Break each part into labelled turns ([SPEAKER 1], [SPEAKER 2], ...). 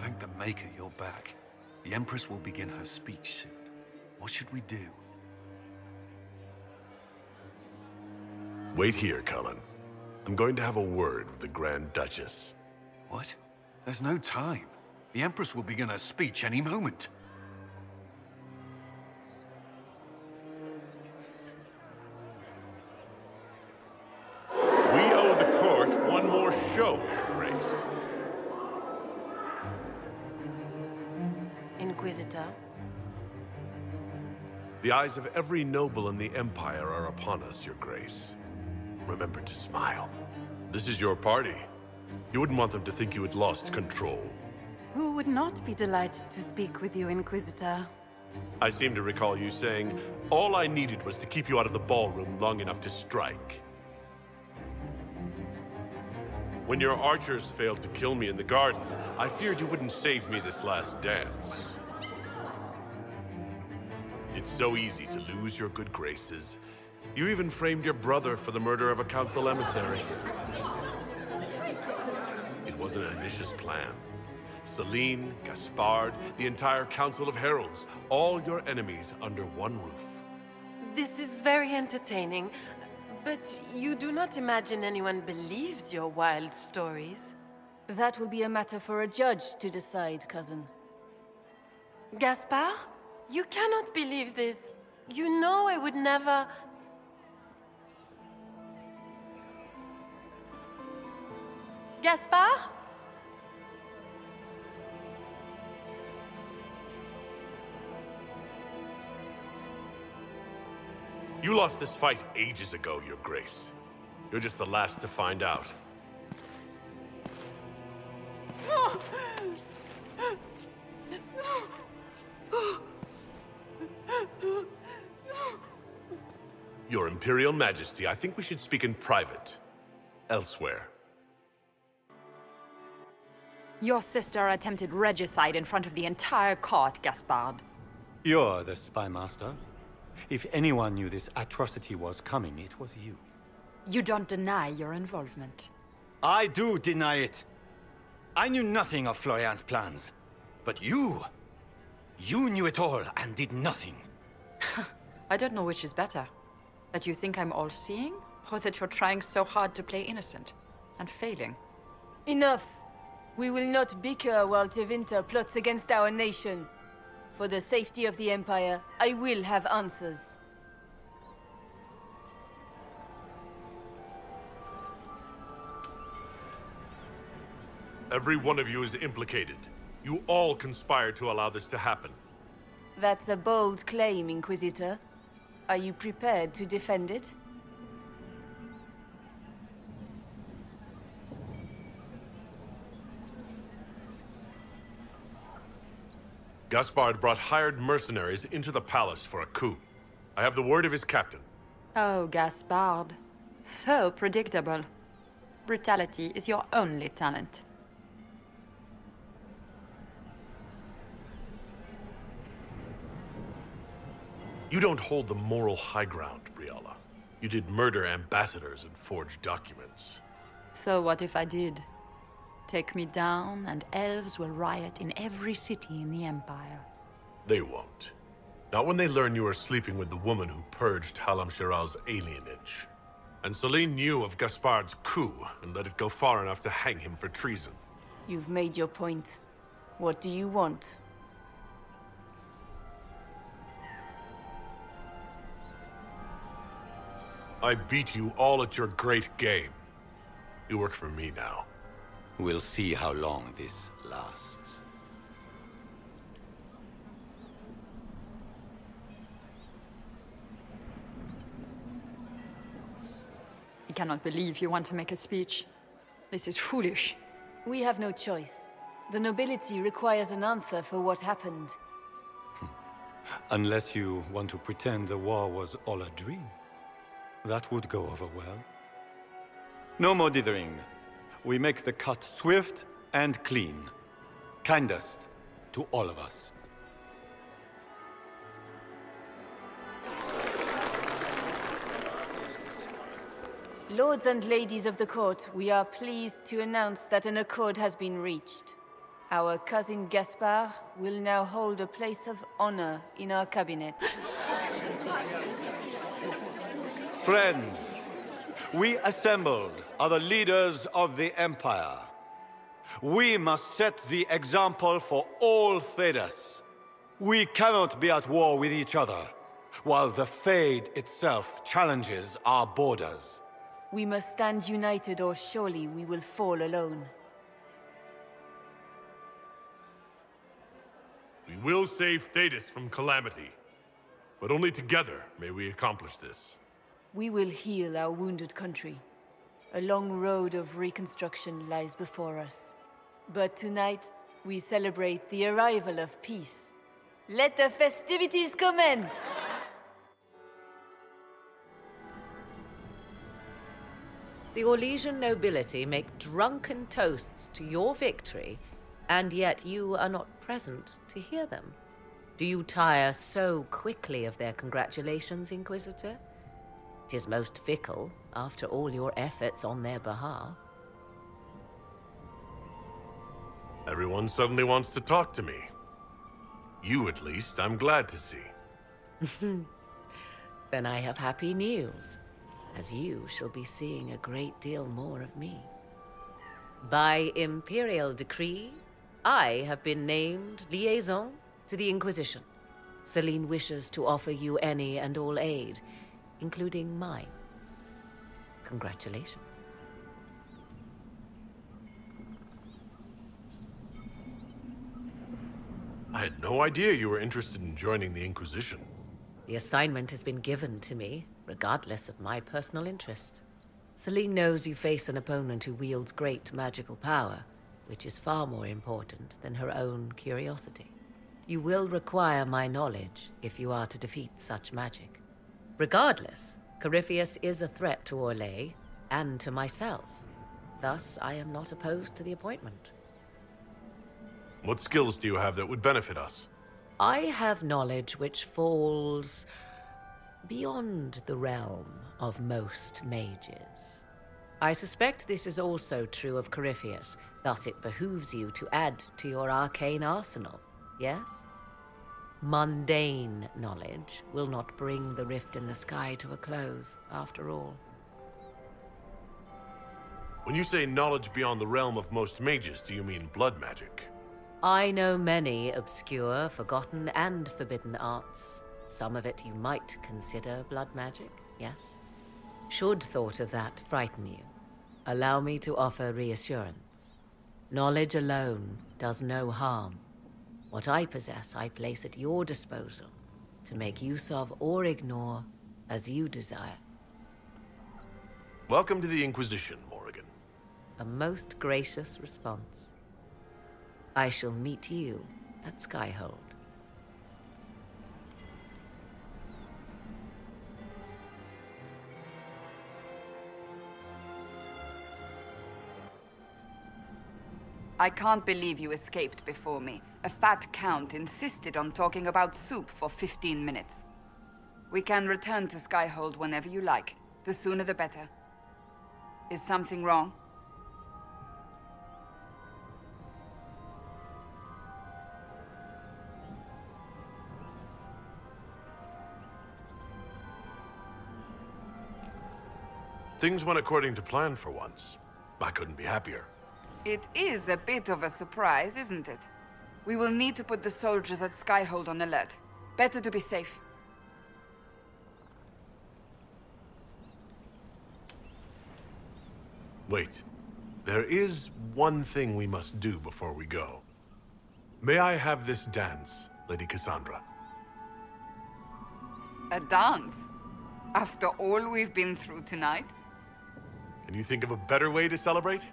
[SPEAKER 1] Thank the Maker you're back. The Empress will begin her speech soon. What should we do?
[SPEAKER 2] Wait here, Cullen. I'm going to have a word with the Grand Duchess.
[SPEAKER 1] What? There's no time. The Empress will begin her speech any moment.
[SPEAKER 2] We owe the court one more show, Your Grace.
[SPEAKER 3] Inquisitor.
[SPEAKER 2] The eyes of every noble in the Empire are upon us, Your Grace. Remember to smile. This is your party. You wouldn't want them to think you had lost control.
[SPEAKER 3] Who would not be delighted to speak with you, Inquisitor?
[SPEAKER 2] I seem to recall you saying, all I needed was to keep you out of the ballroom long enough to strike. When your archers failed to kill me in the garden, I feared you wouldn't save me this last dance. It's so easy to lose your good graces. You even framed your brother for the murder of a council emissary. It was an ambitious plan. Celine, Gaspard, the entire Council of Heralds, all your enemies under one roof.
[SPEAKER 3] This is very entertaining, but you do not imagine anyone believes your wild stories?
[SPEAKER 4] That will be a matter for a judge to decide, cousin.
[SPEAKER 3] Gaspard? You cannot believe this. You know I would never... Gaspard?
[SPEAKER 2] You lost this fight ages ago, Your Grace. You're just the last to find out. Your Imperial Majesty, I think we should speak in private. Elsewhere.
[SPEAKER 5] Your sister attempted regicide in front of the entire court, Gaspard.
[SPEAKER 6] You're the spy master. If anyone knew this atrocity was coming, it was you.
[SPEAKER 5] You don't deny your involvement.
[SPEAKER 6] I do deny it. I knew nothing of Florian's plans. But you knew it all and did nothing.
[SPEAKER 5] I don't know which is better. That you think I'm all-seeing, or that you're trying so hard to play innocent, and failing.
[SPEAKER 4] Enough! We will not bicker while Tevinter plots against our nation. For the safety of the Empire, I will have answers.
[SPEAKER 2] Every one of you is implicated. You all conspired to allow this to happen.
[SPEAKER 4] That's a bold claim, Inquisitor. Are you prepared to defend it?
[SPEAKER 2] Gaspard brought hired mercenaries into the palace for a coup. I have the word of his captain.
[SPEAKER 5] Oh, Gaspard. So predictable. Brutality is your only talent.
[SPEAKER 2] You don't hold the moral high ground, Briella. You did murder ambassadors and forge documents.
[SPEAKER 5] So what if I did? Take me down, and elves will riot in every city in the Empire.
[SPEAKER 2] They won't. Not when they learn you are sleeping with the woman who purged Halam Shiral's alienage. And Celine knew of Gaspard's coup and let it go far enough to hang him for treason.
[SPEAKER 4] You've made your point. What do you want?
[SPEAKER 2] I beat you all at your great game. You work for me now.
[SPEAKER 6] We'll see how long this lasts.
[SPEAKER 5] I cannot believe you want to make a speech. This is foolish.
[SPEAKER 4] We have no choice. The nobility requires an answer for what happened.
[SPEAKER 6] Unless you want to pretend the war was all a dream. That would go over well. No more dithering. We make the cut swift and clean. Kindest to all of us.
[SPEAKER 4] Lords and ladies of the court, we are pleased to announce that an accord has been reached. Our cousin Gaspard will now hold a place of honor in our cabinet.
[SPEAKER 6] Friends, we assembled are the leaders of the Empire. We must set the example for all Thedas. We cannot be at war with each other, while the Fade itself challenges our borders.
[SPEAKER 4] We must stand united or surely we will fall alone.
[SPEAKER 2] We will save Thedas from calamity. But only together may we accomplish this.
[SPEAKER 4] We will heal our wounded country. A long road of reconstruction lies before us. But tonight, we celebrate the arrival of peace. Let the festivities commence!
[SPEAKER 7] The Orlesian nobility make drunken toasts to your victory, and yet you are not present to hear them. Do you tire so quickly of their congratulations, Inquisitor? 'Tis most fickle, after all your efforts on their behalf.
[SPEAKER 2] Everyone suddenly wants to talk to me. You, at least, I'm glad to see.
[SPEAKER 7] Then I have happy news, as you shall be seeing a great deal more of me. By imperial decree, I have been named liaison to the Inquisition. Celine wishes to offer you any and all aid, including mine. Congratulations.
[SPEAKER 2] I had no idea you were interested in joining the Inquisition.
[SPEAKER 7] The assignment has been given to me, regardless of my personal interest. Celine knows you face an opponent who wields great magical power, which is far more important than her own curiosity. You will require my knowledge if you are to defeat such magic. Regardless, Corypheus is a threat to Orlais and to myself. Thus, I am not opposed to the appointment.
[SPEAKER 2] What skills do you have that would benefit us?
[SPEAKER 7] I have knowledge which falls beyond the realm of most mages. I suspect this is also true of Corypheus, thus it behooves you to add to your arcane arsenal, yes? Mundane knowledge will not bring the rift in the sky to a close, after all.
[SPEAKER 2] When you say knowledge beyond the realm of most mages, do you mean blood magic?
[SPEAKER 7] I know many obscure, forgotten, and forbidden arts. Some of it you might consider blood magic, yes? Should thought of that frighten you, allow me to offer reassurance. Knowledge alone does no harm. What I possess, I place at your disposal to make use of or ignore as you desire.
[SPEAKER 2] Welcome to the Inquisition, Morrigan.
[SPEAKER 7] A most gracious response. I shall meet you at Skyhold.
[SPEAKER 8] I can't believe you escaped before me. A fat count insisted on talking about soup for 15 minutes. We can return to Skyhold whenever you like. The sooner the better. Is something wrong?
[SPEAKER 2] Things went according to plan for once. I couldn't be happier.
[SPEAKER 8] It is a bit of a surprise, isn't it? We will need to put the soldiers at Skyhold on alert. Better to be safe.
[SPEAKER 2] Wait. There is one thing we must do before we go. May I have this dance, Lady Cassandra?
[SPEAKER 8] A dance? After all we've been through tonight?
[SPEAKER 2] Can you think of a better way to celebrate?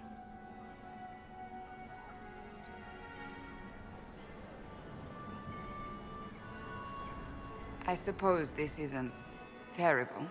[SPEAKER 8] I suppose this isn't terrible.